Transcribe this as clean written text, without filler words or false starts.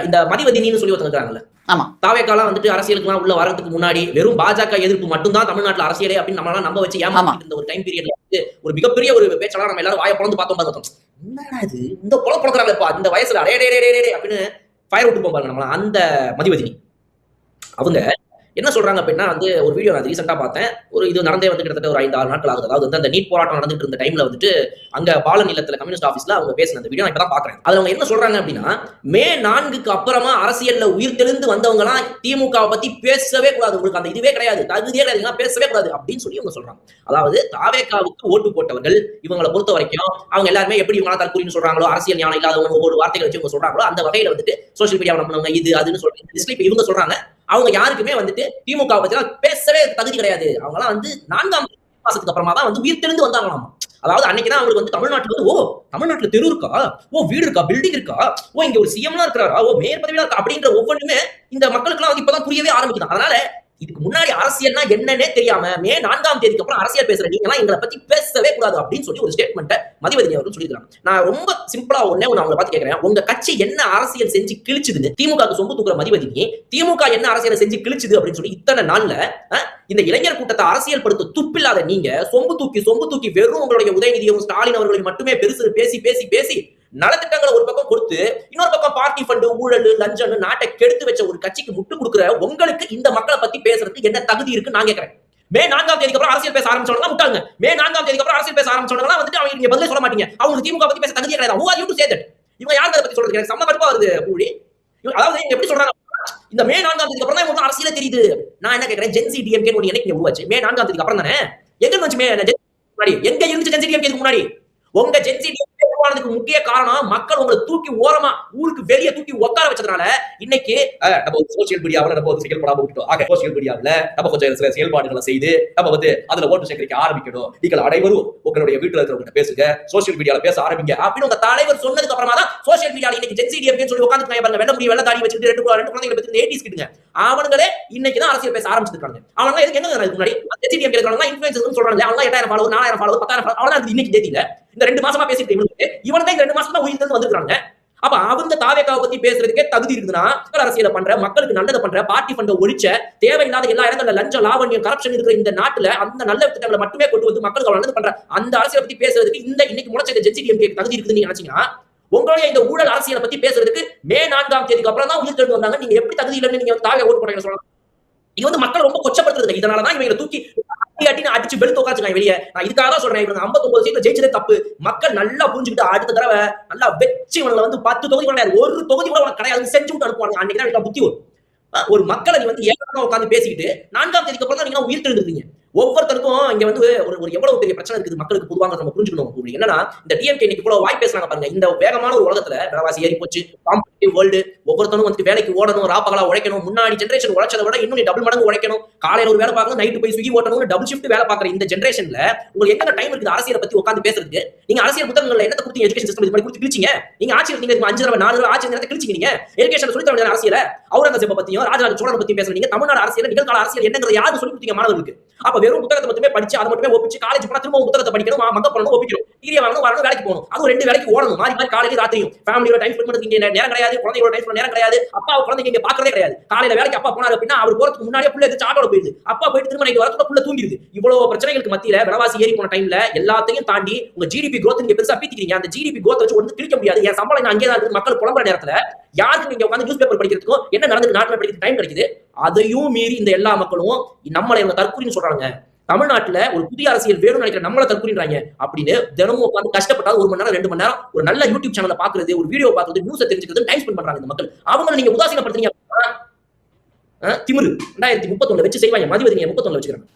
இந்த மதிவதினின்னு சொல்லி ஒருத்தங்க ஆமா தாவேக்காலாம் வந்துட்டு அரசியலுக்குலாம் உள்ள வரதுக்கு முன்னாடி வெறும் பாஜக எதிர்ப்பு மட்டும்தான் தமிழ்நாட்டுல அரசியலே அப்படின்னு நம்மளால நம்ப வச்சு ஏமாத்திட்டு இருந்த ஒரு டைம் பீரியட்ல ஒரு மிகப்பெரிய ஒரு பேச்சாளர் நம்ம எல்லாரும் வாயை பொழந்து பார்த்தோம். என்னடா இது இந்த பொல பொழக்கிறாங்கப்பா இந்த வயசுல அப்படின்னு ஃபயர் விட்டு போவாங்க நம்மள அந்த மதிவதினி அவங்க என்ன சொல்றாங்க அப்படின்னா வந்து ஒரு வீடியோ நான் ரீசெண்டா பார்த்தேன். ஒரு இது நடந்தே வந்து கிட்டத்தட்ட ஒரு 5-6 நாட்கள் ஆகுது. அதாவது வந்து அந்த நீட் போராட்டம் நடந்துட்டு இருந்த டைம்ல வந்துட்டு அங்க பாலன் இல்லத்துல கம்யூனிஸ்ட் ஆபீஸ்ல அவங்க பேசின அந்த வீடியோ நான் இப்பதான் பாக்குறேன். அதுல அவங்க என்ன சொல்றாங்க அப்படின்னா மே 4க்கு அப்புறமா அரசியல்ல உயிர் தெளிந்து வந்தவங்க எல்லாம் திமுகவை பத்தி பேசவே கூடாது, உங்களுக்கு அந்த இதுவே கிடையாது, தகுதியே கிடையாது, பேசவே கூடாது அப்படின்னு சொல்லி அவங்க சொல்றாங்க. அதாவது தாவேக்காவுக்கு ஓட்டு போட்டவர்கள் இவங்களை பொறுத்த வரைக்கும் அவங்க எல்லாருமே எப்படி இவங்க தற்கொலைன்னு சொல்றாங்களோ, அரசியல் ஞானம் இல்லாதவங்க ஒவ்வொரு வார்த்தைகளை வச்சு இவங்க சொல்றாங்களோ அந்த வகையில வந்துட்டு சோசியல் மீடியாவில் பண்ணவங்க இது அதுன்னு சொல்லி இவங்க சொல்றாங்க. அவங்க யாருக்குமே வந்துட்டு திமுக பத்தி பேசவே தகுதி கிடையாது. அவங்க எல்லாம் வந்து 4ஆம் மாசத்துக்கு அப்புறமா தான் வந்து உயிர் தெளிந்து வந்தாங்களாம். அதாவது அன்னைக்குதான் அவங்களுக்கு வந்து தமிழ்நாட்டுல வந்து தமிழ்நாட்டுல தெரு இருக்கா, வீடு இருக்கா, பில்டிங் இருக்கா, இங்க ஒரு சிஎம்லாம் இருக்கிறாரா, மேயர் பதவியா இருக்கா அப்படின்ற ஒவ்வொன்றுமே இந்த மக்களுக்கு எல்லாம் வந்து இப்பதான் புரியவே ஆரம்பிக்குது. அதனால இதுக்கு முன்னாடி அரசியல்னா என்னன்னே தெரியாம மே 4ஆம் தேதிக்கு அப்புறம் அரசியல் பேசுற நீங்க எல்லாம் எங்களை பத்தி பேசவே கூடாது அப்படின்னு சொல்லி ஒரு ஸ்டேட்மெண்ட் மதிவதனி அவர்கள் சொல்லியிருக்காங்க. நான் ரொம்ப சிம்பிளா ஒண்ணே அவங்களை பார்த்து கேட்கிறேன், உங்க கட்சி என்ன அரசியல் செஞ்சு கிழிச்சுதுன்னு திமுக சொம்பு தூக்குற மதிவதனி திமுக என்ன அரசியல் செஞ்சு கிழிச்சுது அப்படின்னு சொல்லி இத்தனை நாள்ல இந்த இளைஞர் கூட்டத்தை அரசியல் படுத்த துப்பில்லாத நீங்க சொம்பு தூக்கி வெறும் உங்களுடைய உதயநிதியும் ஸ்டாலின் அவர்களையும் மட்டுமே பெருசு பேசி பேசி பேசி நலத்திட்டங்களை ஒரு பக்கம் கொடுத்து இன்னொரு பக்கம் பார்ட்டி ஃபண்டு ஊழல் லஞ்சம் நாட்டை கெடுத்து வச்ச ஒரு கட்சிக்கு முட்டு கொடுக்குற உங்களுக்கு இந்த மக்களை பத்தி பேசுறதுக்கு என்ன தகுதி இருக்கு நான் கேட்கிறேன். மே 4ஆம் தேதிக்கு அப்புறம் அரசியல் பேச ஆரம்பிச்சவங்க முட்டாங்க. மே 4ஆம் தேதிக்கு அப்புறம் அரசியல் பேச ஆரம்பிச்சவங்க வந்துட்டு அவங்க நீங்க பதிலே சொல்ல மாட்டீங்க. அவங்களுக்கு திமுக பத்தி பேச தகுதியே கிடையாது. Who are you to say that? இவங்க யாரை பத்தி சொல்றது எனக்கு செம்ம கடுப்பா வருது கூடி. அதாவது நீங்க எப்படி சொல்றாங்க இந்த மே 4ஆம் தேதிக்கு அப்புறம் தான் இவங்க அரசியலே தெரியுது. நான் என்ன கேட்கிறேன், ஜென்சி டிஎம்கே ஒன்னு என்னைக்கு உருவாச்சு? மே 4ஆம் தேதிக்கு அப்புறம் தானே. எங்க வந்துச்சு முன்னாடி? எங்க இருந்துச்சு ஜென்சி டிஎம்கே முன்னாடி? உங்க ஜென்சி உருவானதுக்கு முக்கிய காரணம் மக்கள் உங்களை தூக்கி ஓரமா ஊருக்கு வெளியே தூக்கி உட்கார வச்சதுனால இன்னைக்கு நம்ம சோசியல் மீடியாவில் நம்ம செயல்படாம விட்டுட்டோம். ஆக சோசியல் மீடியாவில் நம்ம கொஞ்சம் சில செயல்பாடுகளை செய்து நம்ம வந்து அதுல ஓட்டு சேகரிக்க ஆரம்பிக்கணும். நீங்கள் அனைவரும் உங்களுடைய வீட்டுல இருக்கிறவங்க பேசுங்க, சோசியல் மீடியால பேச ஆரம்பிங்க அப்படின்னு உங்க தலைவர் சொன்னதுக்கு அப்புறமா தான் சோசியல் மீடியால இன்னைக்கு ஜென்சி டிஎம்கே சொல்லி உட்கார்ந்து பாருங்க, வெள்ள முடி வெள்ள தாடி வச்சுட்டு ரெண்டு குழந்தைகளை பத்தி 80s கிட்டுங்க அவங்களே இன்னைக்கு தான் அரசியல் பேச ஆரம்பிச்சிருக்காங்க. அவங்க எதுக்கு என்ன முன்னாடி ஜென்சி டிஎம்கே இருக்கிறவங்க இன்ஃபுளுசர்ஸ் சொல்றாங்க, அவங்க 8000 ஃபாலோவர் 4000 ஃபாலோவர் 10000 ஃபாலோவர் அவங்கள இன்னைக்கு தேதியில இந்த 2 மாசமா பேசிட்டு இவன் தான் 2 மாசமா உயிர் தெளிந்து வந்துருக்காங்க. அப்ப அவங்க தாவேக்காவை பத்தி பேசுறதுக்கே தகுதி இருக்குதுன்னா அரசியல பண்ற மக்களுக்கு நல்லதை பண்ற பார்ட்டி ஃபண்ட ஒழிச்ச தேவையில்லாத எல்லா இடங்கள்ல லஞ்சம் லாவண்யம் கரப்ஷன் இருக்கிற இந்த நாட்டுல அந்த நல்ல திட்டங்களை மட்டுமே கொண்டு வந்து மக்களுக்கு நல்லது பண்ற அந்த அரசியலை பத்தி பேசுறதுக்கு இந்த இன்னைக்கு முளைச்ச ஜென்சி டிஎம்கே தகுதி இருக்குதுன்னு நீங்க நினைச்சீங்கன்னா உங்களுடைய இந்த ஊழல் அரசியலை பத்தி பேசுறதுக்கு மே 4ஆம் தேதிக்கு அப்புறம் தான் உயிர் தெளிந்து வந்தாங்க. நீங்க எப்படி தகுதி இல்லைன்னு நீங்க தாவே ஓட்டு போடுறீங்க சொல்லலாம். இது வந்து மக்கள் ரொம்ப கொச்சப்படுத்துறது. இதனாலதான் இவங்களை தூக்கி அடிச்சு வெளுத்து உட்காந்துருக்காங்க வெளியே. நான் இதுக்காக தான் சொல்றேன், இவங்க 59 சீட்ல ஜெயிச்சதே தப்பு. மக்கள் நல்லா புரிஞ்சுக்கிட்டு அடுத்த தடவை நல்லா வெச்சு இவங்களை வந்து 10 தொகுதி கிடையாது, ஒரு தொகுதி கூட உனக்கு கிடையாது செஞ்சு விட்டு அனுப்புவாங்க. அன்னைக்கு தான் புத்தி வரும். ஒரு மக்களை நீ வந்து ஏகமா உட்காந்து பேசிக்கிட்டு 4ஆம் தேதிக்கு அப்புறம் தான் நீங்க உயிர் தெளிந்துருக்கீங்க. ஒவ்வொருத்தருக்கும் இங்க வந்து ஒரு எவ்வளவு பெரிய பிரச்சனை இருக்குது மக்களுக்கு பொதுவாக நம்ம புரிஞ்சுக்கணும். என்னன்னா இந்த டிஎம்கே இன்னைக்கு இவ்வளவு வாய் பேசுறாங்க பாருங்க. இந்த வேகமான ஒரு உலகத்துல விலைவாசி ஏறி போச்சு, காம்படிட்டிவ் வேர்ல்டு, ஒவ்வொருத்தரும் வந்து வேலைக்கு ஓடணும், ராப்பகலா உழைக்கணும். முன்னாடி ஜெனரேஷன் உழைச்சதை விட இன்னும் டபுள் மடங்கு உழைக்கணும். காலையில ஒரு வேலை பார்க்கணும், நைட்டு போய் ஸ்விக்கி ஓட்டணும், டபுள் ஷிஃப்ட் வேலை பார்க்குற இந்த ஜெனரேஷன்ல உங்களுக்கு எங்க டைம் இருக்குது அரசியலை பத்தி உட்காந்து பேசுறதுக்கு? நீங்க அரசியல் புத்தகங்கள்ல என்ன கொடுத்தீங்க? எஜுகேஷன் சிஸ்டம் இது மாதிரி கொடுத்து கிழிச்சிங்க. நீங்க ஆட்சியில் நீங்க 5 தடவை 4 தடவை ஆட்சி நேரத்தை கிழிச்சிங்க. நீங்க எஜுகேஷன் சொல்லி தர அரசியல அவுரங்கசீப்பை பத்தியும் ராஜராஜ சோழனை பத்தி பேசுறீங்க. தமிழ்நாடு அரசியல் நிகழ்கால அரசியல் என்னங்கிறது யாரும் சொல்லி கொடுத்தீங்க மாணவர்களுக்கு? அப்ப வெறும் புத்தகத்தை மட்டுமே படிச்சு அதை மட்டுமே ஒப்பிச்சு காலேஜ் போனா திரும்ப புத்தகத்தை படிக்கணும், மக்க பண்ணணும், ஒப்பிக்கணும், டிகிரி வாங்கணும், வரணும், வேலைக்கு போகணும். அதுவும் 2 வேலைக்கு ஓடணும், மாறி மாறி காலையில ராத்திரியும். ஃபேமிலியோட டைம் ஸ்பெண்ட் பண்றதுக்கு நேரம் கிடையாது, குழந்தையோட டைம் ஸ்பெண்ட் நேரம் கிடையாது. அப்பா குழந்தைங்க இங்க பாக்குறதே கிடையாது. காலையில வேலைக்கு அப்பா போனாரு அப்படின்னா அவர் போறதுக்கு முன்னாடியே புள்ள எடுத்து ஆட்டோட போயிடுது. அப்பா போயிட்டு திரும்ப நைட்டு வரதுக்கு புள்ள தூங்கிடுது. இவ்வளவு பிரச்சனைகளுக்கு மத்தியில விலைவாசி ஏறி போன டைம்ல எல்லாத்தையும் தாண்டி உங்க ஜிடிபி growth நீங்க பெருசா பீத்திக்கிறீங்க. அந்த ஜிடிபி growth வச்சு ஒண்ணு கிழிக்க முடியாது. என் சம்பளம் அங்கே தான் இருக்கு. மக்கள் புலம்புற நேரத்துல யாருக்கு நீங்க உட்கார்ந்து நியூஸ் பேப்பர் படிக்கிறதுக்கும் என்ன நடந்துட்டு நாட்டுல படிக்கிறதுக்கு டைம் கிடைக்குது? அதையும் மீறி இந்த எல்லா மக்களும் நம்மளை இவங்க தற்கொலைன்னு சொல்றாங்க. தமிழ்நாட்டுல ஒரு புதிய அரசியல் வேணும்னு நினைக்கிற நம்மள தற்கொலைன்றாங்க அப்படின்னு தினமும் உட்காந்து கஷ்டப்பட்டாலும் 1 மணி நேரம் 2 மணி நேரம் ஒரு நல்ல யூடியூப் சேனலை பாக்குறது, ஒரு வீடியோ பாக்குறது, நியூஸை தெரிஞ்சுக்கிறது டைம் ஸ்பெண்ட் பண்றாங்க இந்த மக்கள். அவங்க நீங்க உதாசீனப்படுத்துறீங்க. திமிரு 2031 வச்சு செய்வாங்க. மதிவதனியை 31 வச்சுக்கிறாங்க.